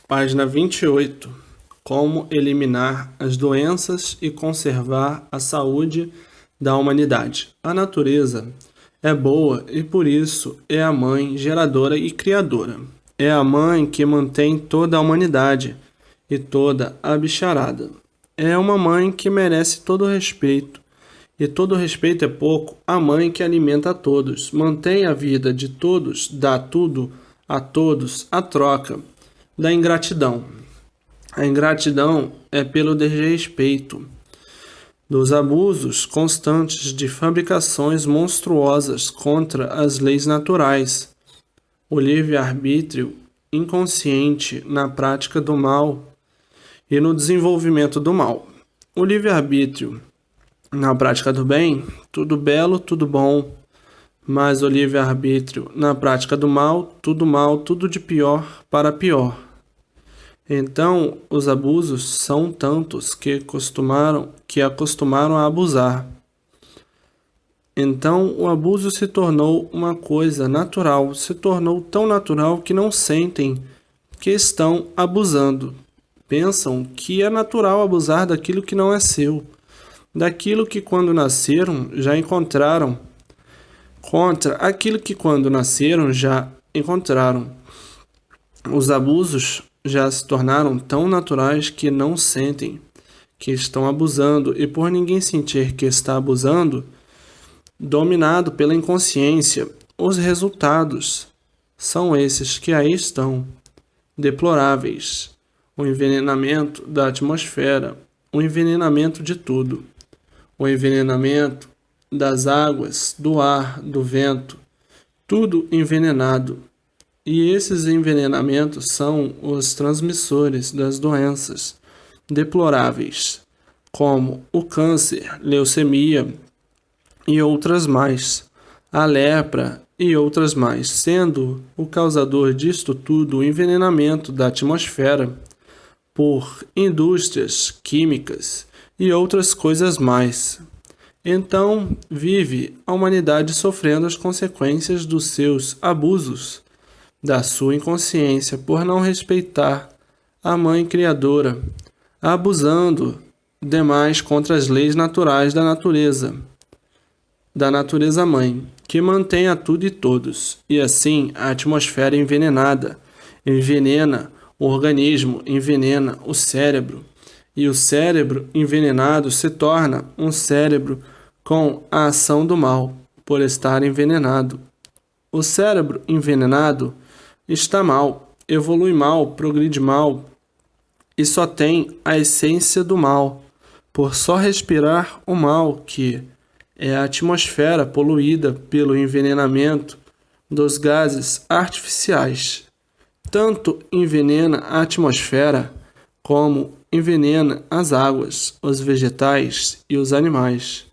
Página 28. Como eliminar as doenças e conservar a saúde da humanidade. A natureza é boa e por isso é a mãe geradora e criadora. É a mãe que mantém toda a humanidade e toda a bicharada. É uma mãe que merece todo o respeito. E todo respeito é pouco, a mãe que alimenta a todos, mantém a vida de todos, dá tudo a todos, a troca da ingratidão. A ingratidão é pelo desrespeito, dos abusos constantes de fabricações monstruosas contra as leis naturais, o livre-arbítrio inconsciente na prática do mal e no desenvolvimento do mal. O livre-arbítrio na prática do bem, tudo belo, tudo bom, mas o livre-arbítrio na prática do mal, tudo de pior para pior. Então, os abusos são tantos que acostumaram a abusar. Então, o abuso se tornou uma coisa natural, se tornou tão natural que não sentem que estão abusando. Pensam que é natural abusar daquilo que não é seu, daquilo que quando nasceram já encontraram, contra aquilo que quando nasceram já encontraram. Os abusos já se tornaram tão naturais que não sentem que estão abusando, e por ninguém sentir que está abusando, dominado pela inconsciência, os resultados são esses que aí estão, deploráveis. O envenenamento da atmosfera, o envenenamento de tudo, o envenenamento das águas, do ar, do vento, tudo envenenado. E esses envenenamentos são os transmissores das doenças deploráveis, como o câncer, leucemia e outras mais, a lepra e outras mais, sendo o causador disto tudo o envenenamento da atmosfera por indústrias químicas e outras coisas mais. Então, vive a humanidade sofrendo as consequências dos seus abusos, da sua inconsciência por não respeitar a mãe criadora, abusando demais contra as leis naturais da natureza mãe, que mantém a tudo e todos, e assim a atmosfera envenenada, envenena o organismo, envenena o cérebro, e o cérebro envenenado se torna um cérebro com a ação do mal, por estar envenenado. O cérebro envenenado está mal, evolui mal, progride mal e só tem a essência do mal, por só respirar o mal, que é a atmosfera poluída pelo envenenamento dos gases artificiais. Tanto envenena a atmosfera como envenena as águas, os vegetais e os animais.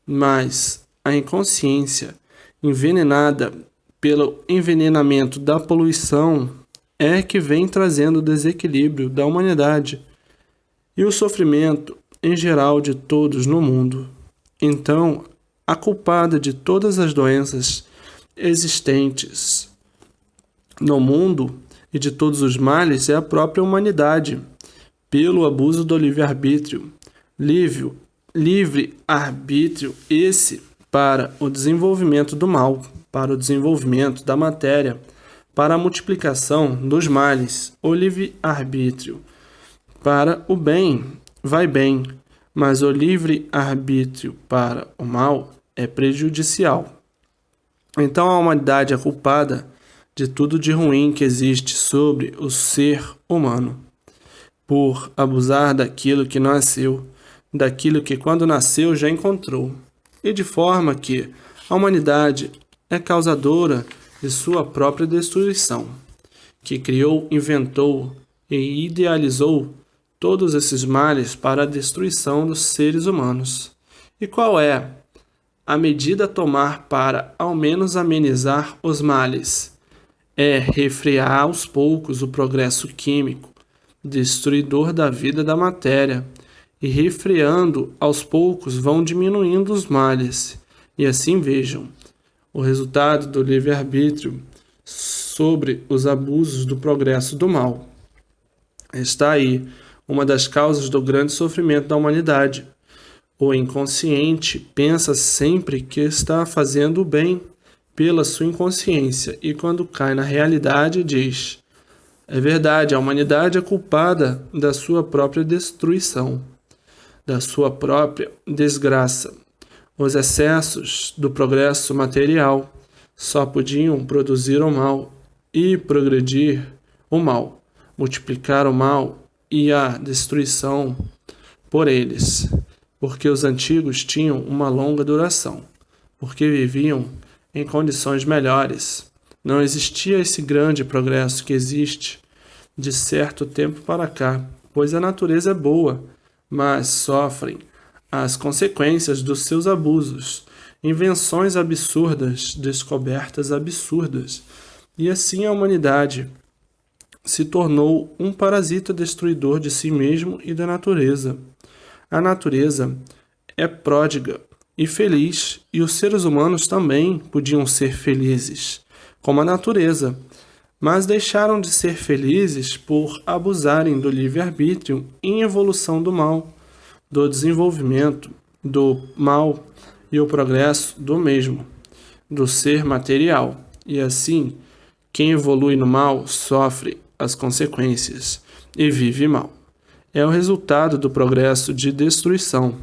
Mas a inconsciência envenenada pelo envenenamento da poluição é que vem trazendo o desequilíbrio da humanidade e o sofrimento em geral de todos no mundo. Então, a culpada de todas as doenças existentes no mundo e de todos os males é a própria humanidade, pelo abuso do livre-arbítrio. Livre-arbítrio esse para o desenvolvimento do mal, para o desenvolvimento da matéria, para a multiplicação dos males. O livre-arbítrio para o bem vai bem, mas o livre-arbítrio para o mal é prejudicial. Então a humanidade é culpada de tudo de ruim que existe sobre o ser humano, por abusar daquilo que nasceu, daquilo que quando nasceu já encontrou, e de forma que a humanidade é causadora de sua própria destruição, que criou, inventou e idealizou todos esses males para a destruição dos seres humanos. E qual é a medida a tomar para, ao menos, amenizar os males? É refrear aos poucos o progresso químico, destruidor da vida da matéria, e refreando aos poucos vão diminuindo os males. E assim vejam o resultado do livre-arbítrio sobre os abusos do progresso do mal. Está aí uma das causas do grande sofrimento da humanidade. O inconsciente pensa sempre que está fazendo o bem pela sua inconsciência e quando cai na realidade diz: é verdade, a humanidade é culpada da sua própria destruição, da sua própria desgraça. Os excessos do progresso material só podiam produzir o mal e progredir o mal, multiplicar o mal e a destruição por eles, porque os antigos tinham uma longa duração, porque viviam em condições melhores. Não existia esse grande progresso que existe de certo tempo para cá, pois a natureza é boa, mas sofrem as consequências dos seus abusos, invenções absurdas, descobertas absurdas. E assim a humanidade se tornou um parasita destruidor de si mesmo e da natureza. A natureza é pródiga e feliz, e os seres humanos também podiam ser felizes, como a natureza, mas deixaram de ser felizes por abusarem do livre-arbítrio em evolução do mal, do desenvolvimento do mal e o progresso do mesmo, do ser material. E assim, quem evolui no mal sofre as consequências e vive mal. É o resultado do progresso de destruição.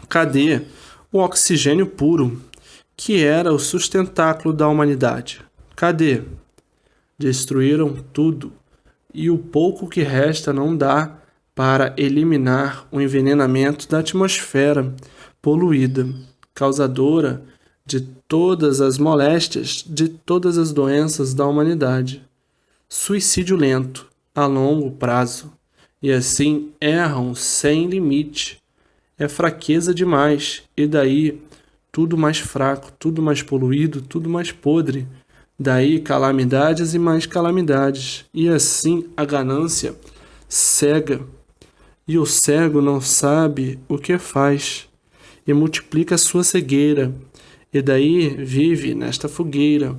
Cadê o oxigênio puro, que era o sustentáculo da humanidade? Cadê? Destruíram tudo, e o pouco que resta não dá para eliminar o envenenamento da atmosfera poluída, causadora de todas as moléstias, de todas as doenças da humanidade. Suicídio lento, a longo prazo, e assim erram sem limite. É fraqueza demais, e daí tudo mais fraco, tudo mais poluído, tudo mais podre. Daí calamidades e mais calamidades, e assim a ganância cega, e o cego não sabe o que faz, e multiplica sua cegueira, e daí vive nesta fogueira,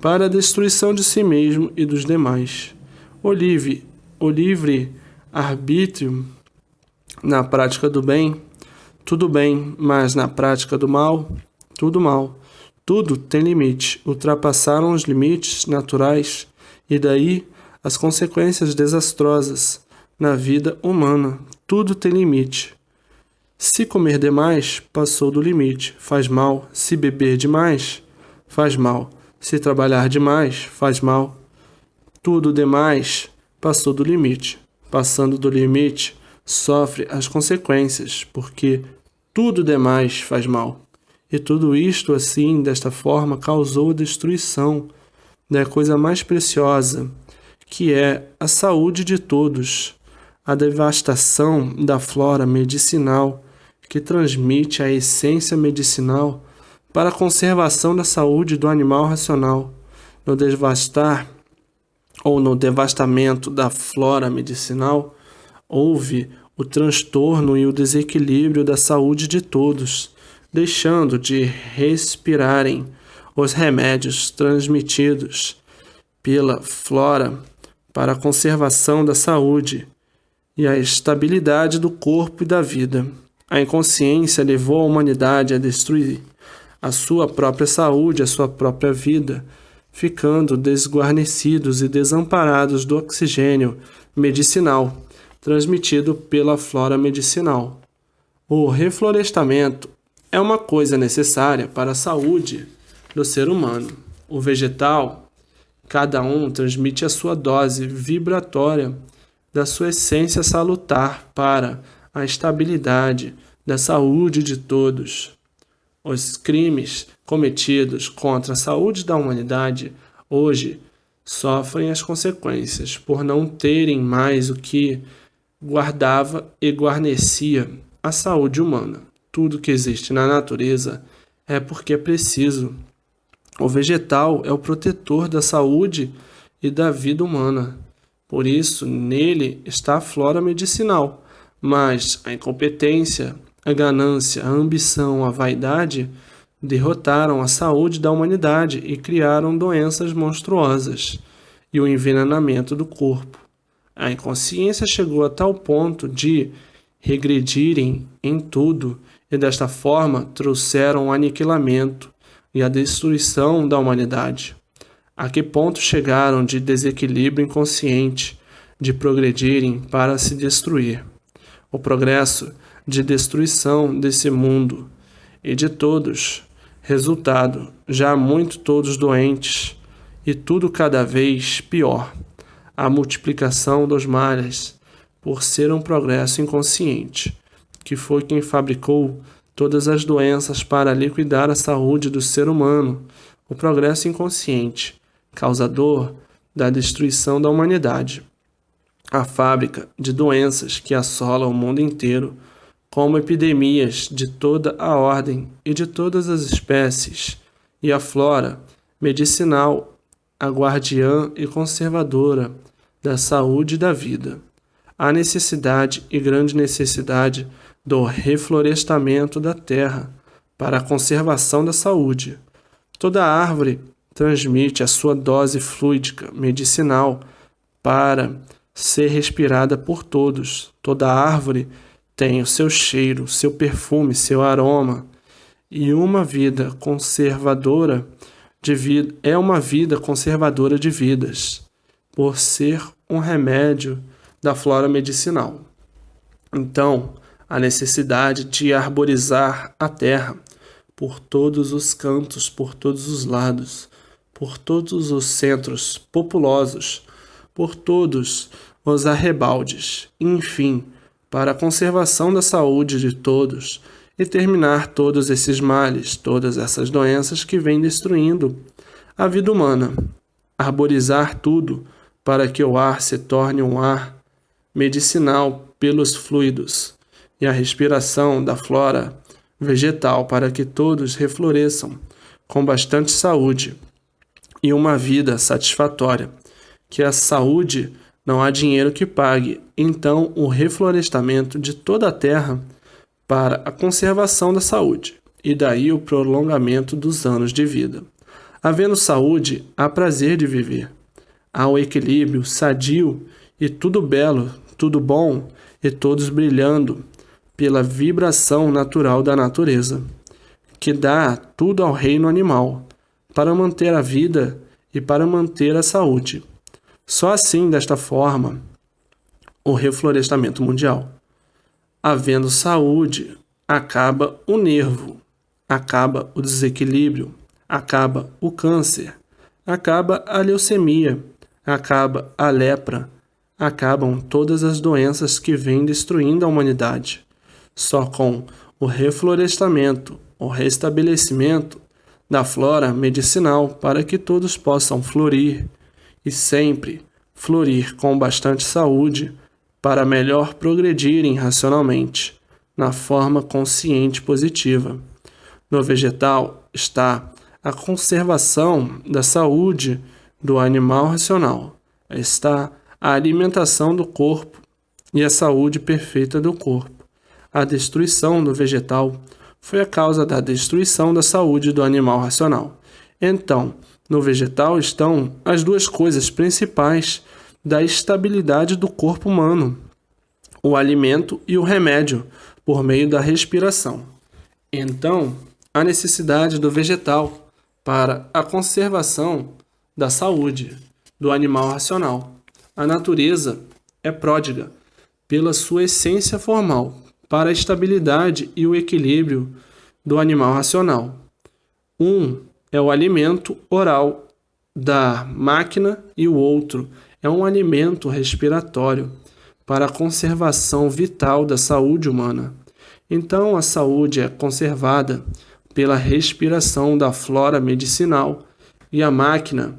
para a destruição de si mesmo e dos demais. O livre arbítrio na prática do bem, tudo bem, mas na prática do mal, tudo mal. Tudo tem limite, ultrapassaram os limites naturais e daí as consequências desastrosas na vida humana. Tudo tem limite. Se comer demais, passou do limite, faz mal. Se beber demais, faz mal. Se trabalhar demais, faz mal. Tudo demais passou do limite. Passando do limite, sofre as consequências, porque tudo demais faz mal. E tudo isto, assim, desta forma, causou a destruição da coisa mais preciosa, que é a saúde de todos, a devastação da flora medicinal, que transmite a essência medicinal para a conservação da saúde do animal racional. No devastar ou no devastamento da flora medicinal, houve o transtorno e o desequilíbrio da saúde de todos, deixando de respirarem os remédios transmitidos pela flora para a conservação da saúde e a estabilidade do corpo e da vida. A inconsciência levou a humanidade a destruir a sua própria saúde, a sua própria vida, ficando desguarnecidos e desamparados do oxigênio medicinal transmitido pela flora medicinal. O reflorestamento é uma coisa necessária para a saúde do ser humano. O vegetal, cada um transmite a sua dose vibratória da sua essência salutar para a estabilidade da saúde de todos. Os crimes cometidos contra a saúde da humanidade hoje sofrem as consequências por não terem mais o que guardava e guarnecia a saúde humana. Tudo que existe na natureza é porque é preciso. O vegetal é o protetor da saúde e da vida humana. Por isso, nele está a flora medicinal. Mas a incompetência, a ganância, a ambição, a vaidade derrotaram a saúde da humanidade e criaram doenças monstruosas e o envenenamento do corpo. A inconsciência chegou a tal ponto de regredirem em tudo e desta forma trouxeram o aniquilamento e a destruição da humanidade. A que ponto chegaram de desequilíbrio inconsciente, de progredirem para se destruir? O progresso de destruição desse mundo e de todos, resultado, já muito todos doentes, e tudo cada vez pior. A multiplicação dos males, por ser um progresso inconsciente, que foi quem fabricou todas as doenças para liquidar a saúde do ser humano, o progresso inconsciente, causador da destruição da humanidade. A fábrica de doenças que assola o mundo inteiro, como epidemias de toda a ordem e de todas as espécies, e a flora medicinal, a guardiã e conservadora da saúde e da vida. A necessidade e grande necessidade do reflorestamento da terra para a conservação da saúde. Toda árvore transmite a sua dose fluídica medicinal para ser respirada por todos. Toda árvore tem o seu cheiro, seu perfume, seu aroma, e uma vida conservadora de vida é uma vida conservadora de vidas, por ser um remédio da flora medicinal. Então, a necessidade de arborizar a terra por todos os cantos, por todos os lados, por todos os centros populosos, por todos os arrebaldes, enfim, para a conservação da saúde de todos e terminar todos esses males, todas essas doenças que vêm destruindo a vida humana. Arborizar tudo para que o ar se torne um ar medicinal pelos fluidos e a respiração da flora vegetal para que todos refloresçam com bastante saúde e uma vida satisfatória, que a saúde não há dinheiro que pague. Então, o reflorestamento de toda a terra para a conservação da saúde, e daí o prolongamento dos anos de vida. Havendo saúde, há prazer de viver. Há o equilíbrio sadio e tudo belo, tudo bom e todos brilhando pela vibração natural da natureza, que dá tudo ao reino animal, para manter a vida e para manter a saúde. Só assim, desta forma, o reflorestamento mundial. Havendo saúde, acaba o nervo, acaba o desequilíbrio, acaba o câncer, acaba a leucemia, acaba a lepra, acabam todas as doenças que vêm destruindo a humanidade. Só com o reflorestamento, o restabelecimento da flora medicinal para que todos possam florir e sempre florir com bastante saúde para melhor progredirem racionalmente, na forma consciente positiva. No vegetal está a conservação da saúde do animal racional, está a alimentação do corpo e a saúde perfeita do corpo. A destruição do vegetal foi a causa da destruição da saúde do animal racional. Então, no vegetal estão as duas coisas principais da estabilidade do corpo humano: o alimento e o remédio, por meio da respiração. Então, a necessidade do vegetal para a conservação da saúde do animal racional. A natureza é pródiga pela sua essência formal para a estabilidade e o equilíbrio do animal racional. Um é o alimento oral da máquina e o outro é um alimento respiratório para a conservação vital da saúde humana. Então, a saúde é conservada pela respiração da flora medicinal e a máquina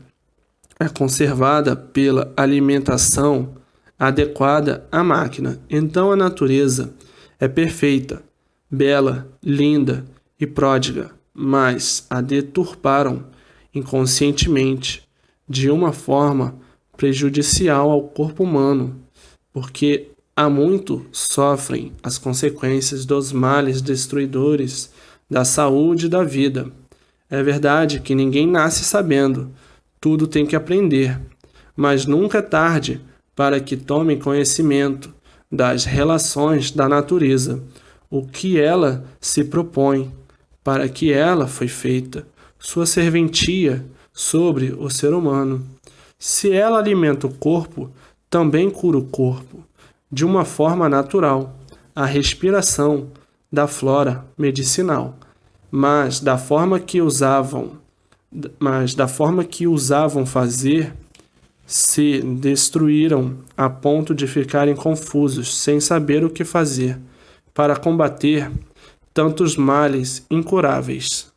é conservada pela alimentação adequada à máquina. Então, a natureza é perfeita, bela, linda e pródiga, mas a deturparam inconscientemente de uma forma prejudicial ao corpo humano, porque há muito sofrem as consequências dos males destruidores da saúde e da vida. É verdade que ninguém nasce sabendo, tudo tem que aprender, mas nunca é tarde para que tomem conhecimento das relações da natureza, o que ela se propõe, para que ela foi feita, sua serventia sobre o ser humano. Se ela alimenta o corpo, também cura o corpo, de uma forma natural, a respiração da flora medicinal, mas da forma que usavam fazer, se destruíram a ponto de ficarem confusos, sem saber o que fazer, para combater tantos males incuráveis.